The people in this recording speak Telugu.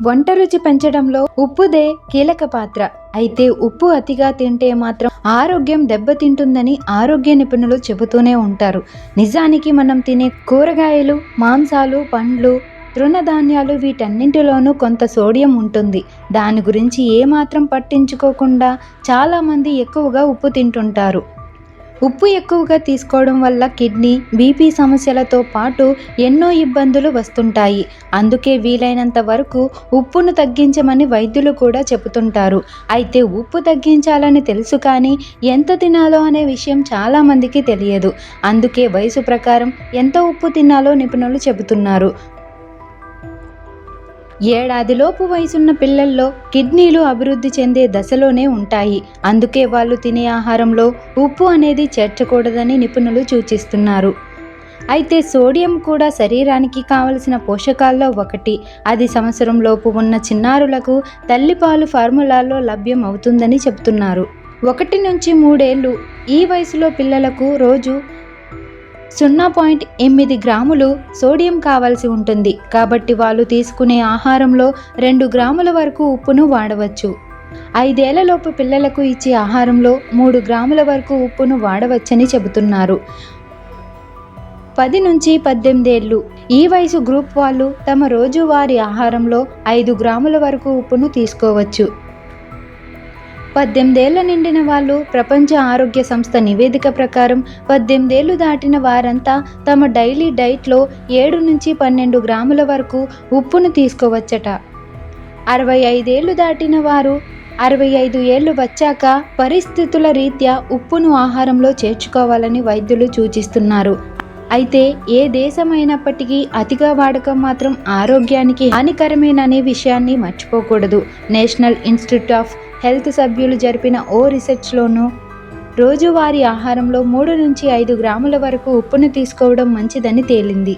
వంట రుచి పెంచడంలో ఉప్పుదే కీలక పాత్ర. అయితే ఉప్పు అతిగా తింటే మాత్రం ఆరోగ్యం దెబ్బతింటుందని ఆరోగ్య నిపుణులు చెబుతూనే ఉంటారు. నిజానికి మనం తినే కూరగాయలు, మాంసాలు, పండ్లు, తృణధాన్యాలు వీటన్నింటిలోనూ కొంత సోడియం ఉంటుంది. దాని గురించి ఏమాత్రం పట్టించుకోకుండా చాలామంది ఎక్కువగా ఉప్పు తింటుంటారు. ఉప్పు ఎక్కువగా తీసుకోవడం వల్ల కిడ్నీ, బీపీ సమస్యలతో పాటు ఎన్నో ఇబ్బందులు వస్తుంటాయి. అందుకే వీలైనంత వరకు ఉప్పును తగ్గించమని వైద్యులు కూడా చెబుతుంటారు. అయితే ఉప్పు తగ్గించాలని తెలుసు కానీ ఎంత తినాలో అనే విషయం చాలామందికి తెలియదు. అందుకే వయసు ప్రకారం ఎంత ఉప్పు తినాలో నిపుణులు చెబుతున్నారు. ఏడాదిలోపు వయసున్న పిల్లల్లో కిడ్నీలు అభివృద్ధి చెందే దశలోనే ఉంటాయి. అందుకే వాళ్ళు తినే ఆహారంలో ఉప్పు అనేది చేర్చకూడదని నిపుణులు సూచిస్తున్నారు. అయితే సోడియం కూడా శరీరానికి కావలసిన పోషకాల్లో ఒకటి. అది సంవత్సరంలోపు ఉన్న చిన్నారులకు తల్లిపాలు ఫార్ములాలో లభ్యం అవుతుందని చెబుతున్నారు. 1 నుంచి 3 ఏళ్ళు ఈ వయసులో పిల్లలకు రోజు 0.8 గ్రాములు సోడియం కావాల్సి ఉంటుంది. కాబట్టి వాళ్ళు తీసుకునే ఆహారంలో 2 గ్రాముల వరకు ఉప్పును వాడవచ్చు. 5 ఏళ్లలోపు పిల్లలకు ఇచ్చే ఆహారంలో 3 గ్రాముల వరకు ఉప్పును వాడవచ్చని చెబుతున్నారు. 10 నుంచి 18 ఏళ్ళు ఈ వయసు గ్రూప్ వాళ్ళు తమ రోజువారీ ఆహారంలో 5 గ్రాముల వరకు ఉప్పును తీసుకోవచ్చు. 18 ఏళ్ల నిండిన వాళ్ళు ప్రపంచ ఆరోగ్య సంస్థ నివేదిక ప్రకారం 18 ఏళ్లు దాటిన వారంతా తమ డైలీ డైట్లో 7 నుంచి 12 గ్రాముల వరకు ఉప్పును తీసుకోవచ్చట. 65 ఏళ్లు దాటిన వారు 65 ఏళ్లు వచ్చాక పరిస్థితుల రీత్యా ఉప్పును ఆహారంలో చేర్చుకోవాలని వైద్యులు సూచిస్తున్నారు. అయితే ఏ దేశమైనప్పటికీ అతిగా వాడకం మాత్రం ఆరోగ్యానికి హానికరమేననే విషయాన్ని మర్చిపోకూడదు. నేషనల్ ఇన్స్టిట్యూట్ ఆఫ్ హెల్త్ సభ్యులు జరిపిన ఓ రీసెర్చ్లోనూ రోజువారీ ఆహారంలో 3 నుంచి 5 గ్రాముల వరకు ఉప్పును తీసుకోవడం మంచిదని తేలింది.